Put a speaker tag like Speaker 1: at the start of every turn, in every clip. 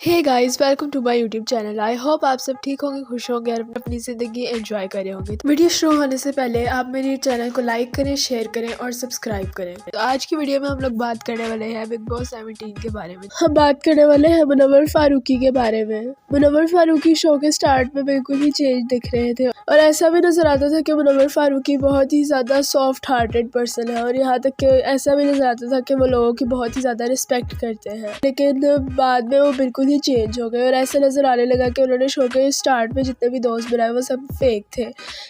Speaker 1: Hey guys, welcome to my YouTube channel. I hope आप सब ठीक होंगे, खुश होंगे और अपनी ज़िंदगी एंजॉय कर रहे होंगे। वीडियो शुरू होने से पहले आप मेरे चैनल को लाइक करें, शेयर करें और सब्सक्राइब करें। तो आज की वीडियो में हम लोग बात करने वाले हैं बिग बॉस 17 के बारे में। हम बात करने वाले हैं मुनव्वर फारूकी के बारे में। मुनव्वर फारूकी शो के स्टार्ट में बिल्कुल ही चेंज दिख रहे थे और ऐसा भी नजर आता था कि मुनव्वर फारूकी बहुत ही ज़्यादा सॉफ्ट हार्टेड पर्सन है और यहाँ तक कि ऐसा भी नजर आता था कि वो लोगों की बहुत ही ज़्यादा रिस्पेक्ट करते हैं। लेकिन बाद में वो बिल्कुल ही चेंज हो गए और ऐसा नज़र आने लगा कि उन्होंने शो के स्टार्ट में जितने भी दोस्त बनाए वो सब फेक थे,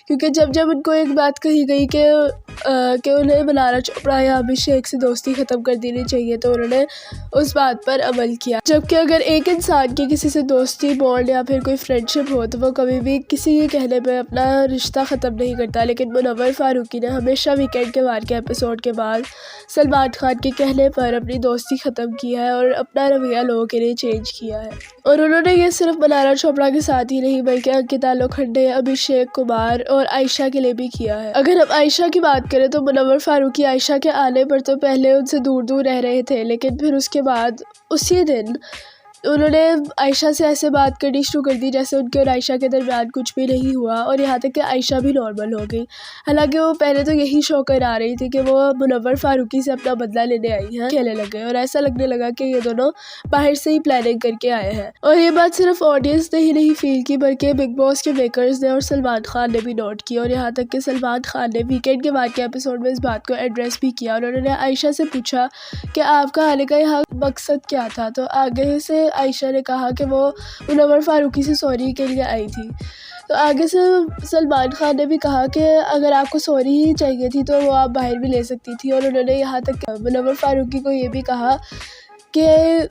Speaker 1: क्योंकि जब जब उनको एक बात कही गई कि उन्हें मलारा चोपड़ा या अभिषेक से दोस्ती ख़त्म कर देनी चाहिए तो उन्होंने उस बात पर अमल किया। जबकि अगर एक इंसान की किसी से दोस्ती बॉन्ड या फिर कोई फ्रेंडशिप हो तो वो कभी भी किसी के कहने पर अपना रिश्ता ख़त्म नहीं करता, लेकिन मुनव्वर फारूकी ने हमेशा वीकेंड के वार के एपिसोड के बाद सलमान खान के कहने पर अपनी दोस्ती ख़त्म किया है और अपना रवैया लोगों के लिए चेंज किया है। और उन्होंने ये सिर्फ मलारा चोपड़ा के साथ ही नहीं बल्कि अंकिता लोखंडे, अभिषेक कुमार और आयशा के लिए भी किया है। अगर हम आयशा की बात करें तो मुनव्वर फारूकी आयशा के आने पर तो पहले उनसे दूर दूर रह रहे थे, लेकिन फिर उसके बाद उसी दिन उन्होंने आयशा से ऐसे बात करनी शुरू कर दी जैसे उनके और आयशा के दरमियान कुछ भी नहीं हुआ और यहाँ तक कि आयशा भी नॉर्मल हो गई। हालांकि वो पहले तो यही शो कर आ रही थी कि वो मुनव्वर फारूकी से अपना बदला लेने आई हैं, खेलने लगे और ऐसा लगने लगा कि ये दोनों बाहर से ही प्लानिंग करके आए हैं। और ये बात सिर्फ ऑडियंस ने ही नहीं फील की बल्कि बिग बॉस के मेकर्स ने और सलमान खान ने भी नोट की और यहाँ तक कि सलमान खान ने वीकेंड के बाद के एपिसोड में इस बात को एड्रेस भी किया और उन्होंने आयशा से पूछा कि आपका आने का यहाँ मकसद क्या था, तो आगे से आयशा ने कहा कि वो मुनव्वर फारूकी से सॉरी के लिए आई थी। तो आगे से सलमान खान ने भी कहा कि अगर आपको सॉरी ही चाहिए थी तो वो आप बाहर भी ले सकती थी और उन्होंने यहाँ तक मुनव्वर फारूकी को ये भी कहा कि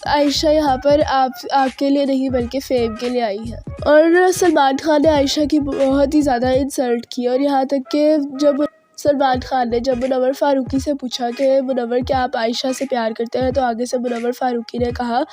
Speaker 1: आयशा यहाँ पर आपके लिए नहीं बल्कि फेम के लिए आई है। और सलमान खान ने आयशा की बहुत ही ज़्यादा इंसल्ट की और यहाँ तक कि जब सलमान खान ने जब मुनव्वर फारूकी से पूछा कि मुनव्वर क्या आप आयशा से प्यार करते हैं, तो आगे से मुनव्वर फारूकी ने कहा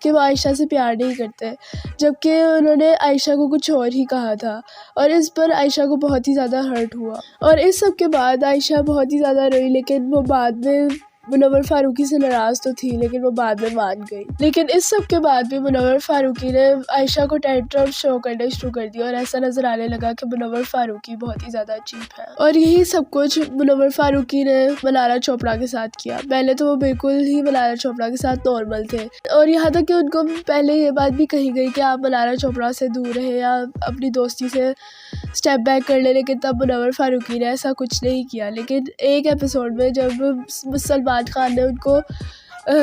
Speaker 1: कि वो आयशा से प्यार नहीं करते, जबकि उन्होंने आयशा को कुछ और ही कहा था और इस पर आयशा को बहुत ही ज़्यादा हर्ट हुआ। और इस सब के बाद आयशा बहुत ही ज़्यादा रोई, लेकिन वो बाद में मुनव्वर फारूकी से नाराज़ तो थी लेकिन वो बाद में मान गई। लेकिन इस सब के बाद भी मुनव्वर फारूकी ने आयशा को टेंट्रम शो करने शुरू कर दिया और ऐसा नज़र आने लगा कि मुनव्वर फारूकी बहुत ही ज़्यादा चीप है। और यही सब कुछ मुनव्वर फारूकी ने मलारा चोपड़ा के साथ किया। पहले तो वो बिल्कुल ही मलारा चोपड़ा के साथ नॉर्मल थे और यहाँ तक कि उनको पहले ये बात भी कही गई कि आप मलारा चोपड़ा से दूर रहे या अपनी दोस्ती से स्टेप बैक कर ले, लेकिन तब मुनव्वर फारूकी ने ऐसा कुछ नहीं किया। लेकिन एक एपिसोड में जब सलमान खान ने उनको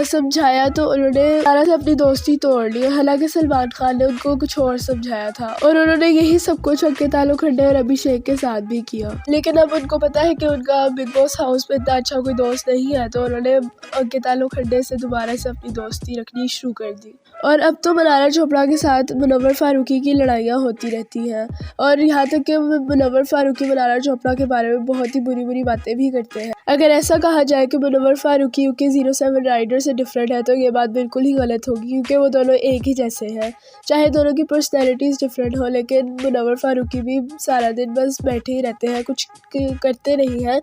Speaker 1: समझाया तो उन्होंने सारा से अपनी दोस्ती तोड़ ली, हालांकि सलमान खान ने उनको कुछ और समझाया था और उन्होंने यही सब कुछ अंकिता लोखंडे और अभिषेक के साथ भी किया। लेकिन अब उनको पता है कि उनका बिग बॉस हाउस में इतना अच्छा कोई दोस्त नहीं है तो उन्होंने अंकिता लोखंडे से दोबारा से अपनी दोस्ती रखनी शुरू कर दी। और अब तो मलारा चोपड़ा के साथ मुनव्वर फारूकी की लड़ाइयाँ होती रहती हैं और यहाँ तक कि मुनव्वर फारूकी मलारा चोपड़ा के बारे में बहुत ही बुरी बुरी बातें भी करते हैं। अगर ऐसा कहा जाए कि मुनव्वर फारूकी UK07 राइडर से डिफरेंट है तो ये बात बिल्कुल ही गलत होगी, क्योंकि वो दोनों एक ही जैसे हैं। चाहे दोनों की पर्सनैलिटीज़ डिफरेंट हो, लेकिन मुनव्वर फारूकी भी सारा दिन बस बैठे ही रहते हैं, कुछ करते नहीं हैं,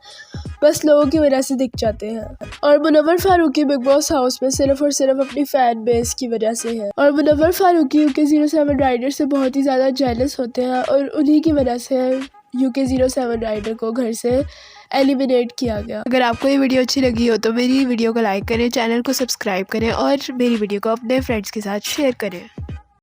Speaker 1: बस लोगों की वजह से दिख जाते हैं। और Munawar Faruqui Bigg Boss house में सिर्फ और सिर्फ अपनी फैन बेस की वजह से है और मुनव्वर फारूकी UK07 राइडर से बहुत ही ज़्यादा जेलस होते हैं और उन्हीं की वजह से UK07 राइडर को घर से एलिमिनेट किया गया। अगर आपको ये वीडियो अच्छी लगी हो तो मेरी वीडियो को लाइक करें, चैनल को सब्सक्राइब करें और मेरी वीडियो को अपने फ्रेंड्स के साथ शेयर करें।